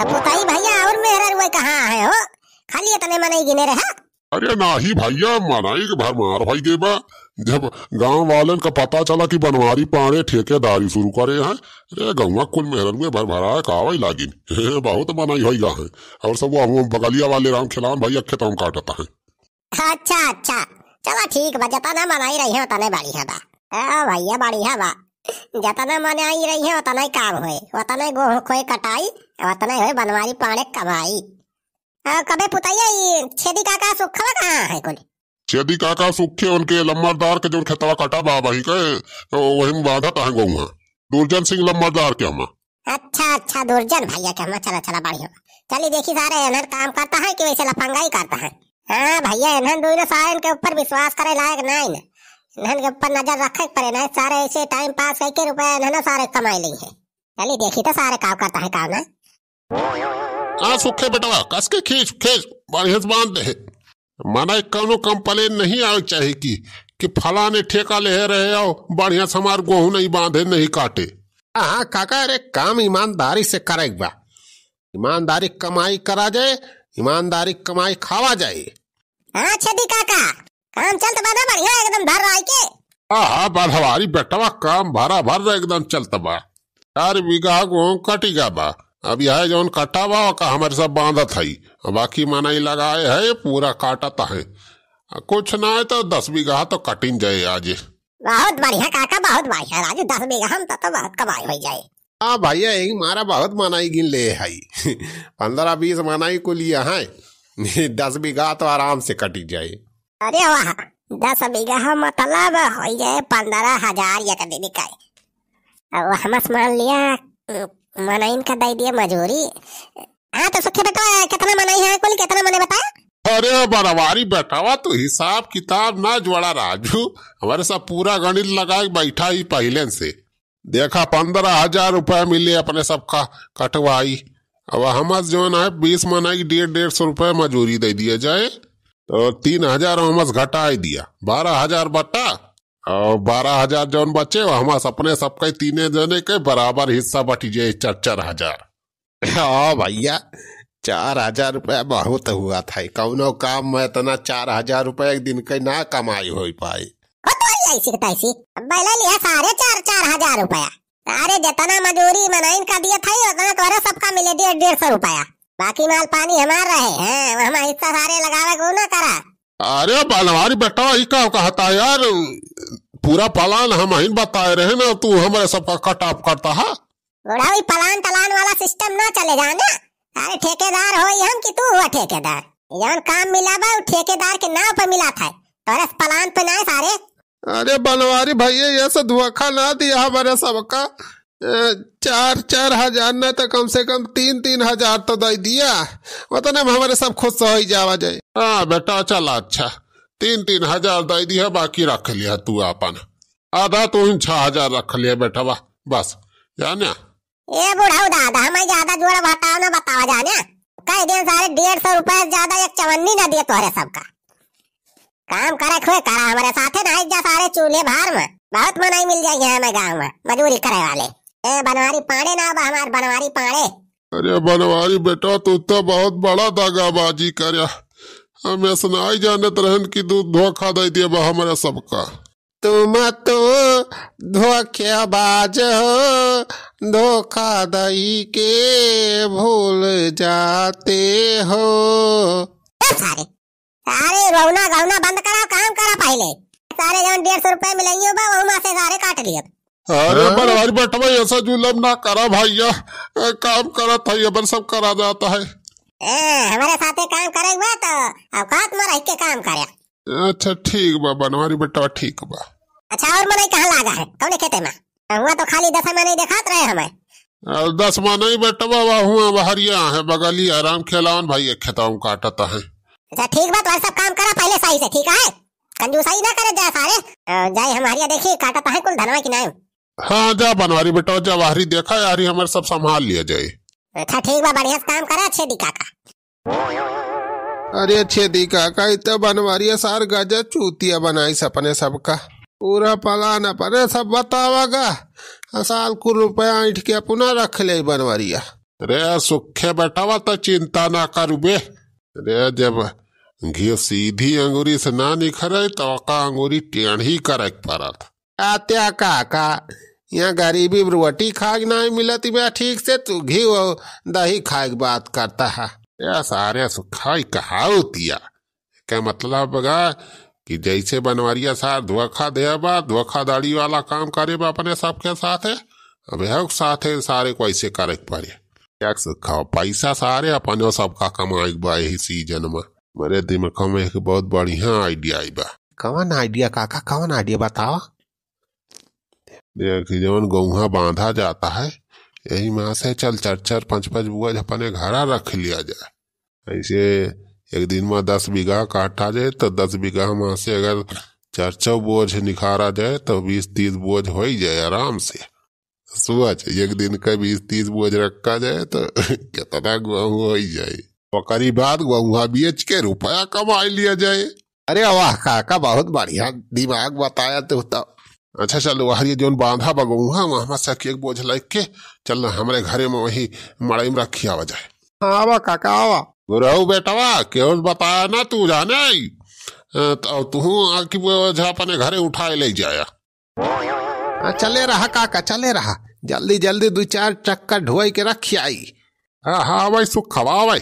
पुताई भैया और मेहर रुए कहाँ है हो, खाली तने मनाई गिने रहा। अरे नाही भैया, मनाई के भर मार भाई देबा। जब गांव वालन का पता चला कि बनवारी पाड़े ठेकेदारी शुरू करे हैं, अरे गौवा कुल मेहर में भर भरा कावई लागिन बहुत मनाई हो गया है। और सब वो बगलिया वाले राम खिलावन भैया खेतों काटता है। अच्छा अच्छा चला ठीक बा, जतना मनाई रही है तने बढ़िया बा। भैया बढ़िया बा, जतना मनाई रही है उतना ही काम होए, उतना गोह खोए कटाई, उतना होए बनवारी पाड़े कमाई। कबे पुतैया छेदी काका सुखवा कहाँ है कुल? छेदी काका सुखे उनके लम्बरदार के जो खेतवा कटा बा वही के वही में बाधा है गौवा दुर्जन सिंह लम्बरदार के हम। अच्छा अच्छा दुर्जन भैया के हम। चला चला बढ़िया, चलिए देखी सारे एनहन काम करता है कि वैसे लफंगा ही करता है। हाँ भैया एनहन दोनों सारे के ऊपर विश्वास करे लायक नहीं न, इन्हन के ऊपर नजर रखे पड़े ना। सारे ऐसे टाइम पास करके रुपया इन्होंने सारे कमाई ली है। चलिए देखी तो सारे काम करता है काम ना। सुखे बेटवा कस के खींच खींच बढ़िया बांध दे। माना कौनो कंप्लेन नहीं आवे चाहिए कि फलाने ठेका ले रहे हो बढ़िया समार गेहूं नहीं बांधे नहीं काटे। हाँ काका, अरे काम ईमानदारी से करे बा, ईमानदारी कमाई करा जाए, ईमानदारी कमाई खावा जाए। हाँ छेदी काका काम चलता बा ना बढ़िया एकदम धर रहा के। हाँ बरहवारी बेटवा काम भरा भर एकदम चलता बा। 4 बीघा गेहूं कटिगा बा, अब यह जौन कटा बा का हमारे सब बांधत है, बाकी मनाई लगाए है पूरा काटता है। कुछ ना है तो 10 बीघा तो कटिन जाए आज। बहुत बढ़िया काका, बहुत बढ़िया राजू, 10 बीघा हम तो बहुत कमाई हो जाए। हाँ भैया यही मारा बहुत मनाई गिन ले है 15-20 मनाई को लिया है 10 बीघा तो आराम से कटी जाए। अरे वाह 10 बीघा मतलब हो जाए 15,000 या कभी निकाय। अब हम मान लिया मनाइन का दे दिया मजूरी। हाँ तो सुखे बेटा कितना मनाई है कुल, कितना मने बताया? अरे बरवारी बेटावा तो हिसाब किताब ना जोड़ा राजू, हमारे सब पूरा गणित लगा बैठा ही पहले से। देखा 15,000 रुपया मिले अपने सबका कटवाई। अब हम जो है 20 मनाई 150 रुपया मजूरी दे दिया जाए तो 3,000 हम घटा दिया, 12,000 बटा और 12,000 जौन बचे हम अपने सबके 3 जने के बराबर हिस्सा बटी जाए 4,000। हाँ भैया 4,000 रुपया बहुत हुआ था, कौनो काम में इतना 4,000 रुपया एक दिन के ना कमाई हो पाई। लिया सारे 4,000 रुपया, सारे जितना मजूरी मनाइन का दिया था उतना तो सबका मिले 150 रुपया, बाकी माल पानी हमार रहे हैं, हमारा हिस्सा सारे लगावे को ना करा। अरे बनवारी बेटा ही का कहता यार, पूरा प्लान हम ही बताए रहे ना, तू हमारे सबका कट ऑफ करता है। बुढ़ावी प्लान तलान वाला सिस्टम ना चले जाना, सारे ठेकेदार हो हम कि तू हुआ ठेकेदार, जौन काम मिला बा ठेकेदार के नाव पे मिला था, तोरे प्लान पे ना सारे। अरे बनवारी भैया ये सब धोखा ना दिया हमारे सबका, 4,000 न तो कम से कम 3,000 तो दे दिया, उतने में हमारे सब खुश हो जावा जाए। हाँ बेटा चला अच्छा 3,000 दे दिया, बाकी रख लिया तू अपन, आधा तो 6,000 रख लिया बेटा वाह बस जाना। ये बुढ़ाऊ दादा हमें ज्यादा जोड़ा बताओ ना बतावा जाने, कई दिन सारे 150 रुपए ज्यादा एक चवन्नी ना दिए तोहरे सबका। काम करे खुए करा हमारे साथे ना जा सारे चूल्हे भार में, बहुत मनाई मिल जाएगी हमें गाँव में मजदूरी करे वाले। बनवारी पाड़े ना बा हमारे बनवारी पाड़े। अरे बनवारी बेटा तू तो बहुत बड़ा दागाबाजी कर, हमें सुनाई जानत रहन की दूध धोखा दे दिया बा हमारे सबका। तुम तो धोखेबाज हो, धोखा दई के भूल जाते हो। सारे सारे रौना गौना बंद कराओ, काम करा पहले, सारे जब 150 रुपए मिलेंगे वो से सारे काट लिए। अरे बनवारी बेटा भाई ऐसा जुलम ना करा भैया, काम करा था ये सब करा जाता है। हमारे साथे काम करेगा तो औकात में रह के काम करे। अच्छा ठीक बा बनवारी बेटा ठीक बा। अच्छा और मनाई कहाँ लागा है कौन खेते में? हुआ तो खाली 10 मनाई दिखात रहे हमें। 10 मनाई बेटा बाबा हुआ बहरिया है बगली आराम खिलावन भाई खेता काटता है। अच्छा ठीक बात, सब काम करा पहले सही से, ठीक है कंजूसाई ना करे जा सारे, जाए हमारी देखिए काटता है कुल धनवा की नाम। हाँ जा बनवारी बेटा जा बाहरी देखा यार हमारे सब संभाल लिया जाए। अच्छा ठीक बा बढ़िया काम करा छेदी काका। अरे छेदी काका इतना बनवारिया सार गजा चूतिया बनाई सपने सबका, पूरा प्लान अपने सब बतावागा, साल कुल रुपया ऐंठ के अपना रख ले बनवारिया। रे सुखे बेटावा तो चिंता ना करू बे। रे जब घी सीधी अंगूरी से ना निखरे तो का अंगूरी टेढ़ी करे पड़त। आत्या काका यहाँ गरीबी में रोटी खाए नहीं मिलती बे ठीक से, तू घी दही खाए बात करता है। या सारे सुखाई कहा होतिया क्या मतलब बगा कि जैसे बनवरिया सार धोखा दे बा, धोखाधड़ी वाला काम करे बा अपने सबके साथ है। अब साथ है सारे को ऐसे करे पड़े क्या सुखाओ पैसा सारे अपने सबका कमाई बा यही सीजन में। मेरे दिमाग में एक बहुत बढ़िया आइडिया आई बा। कौन आइडिया काका, कौन आइडिया बताओ। देख जौन गौहा बांधा जाता है यही माँ से चल 4-4 5-5 बोझ अपने घरा रख लिया जाए। ऐसे एक दिन में 10 बीघा काटा जाए तो 10 बीघा माँ से अगर 4-4 बोझ निखारा जाए तो 20-30 बोझ हो ही जाए आराम से। सोच एक दिन का 20-30 बोझ रखा जाए तो कितना गेहूँ हो ही जाए। ओकरी बाद गेहूँ बेच के रुपया कमा लिया जाए। अरे वाह काका, बहुत बढ़िया दिमाग बताया तू तो। अच्छा चल वही जोन बांधा बगुहा वहां से एक बोझ लग के चल हमारे घरे में वही मड़ई में रखी आवा जाए। आवा काका आवा। गुरु बेटवा क्यों बताया ना तू जाने तो तू आके बोझ अपने घरे उठाए ले जाया। चले रहा काका चले रहा, जल्दी जल्दी 2-4 चक्कर ढोई के रखी आई। हाँ भाई सुख खवा भाई।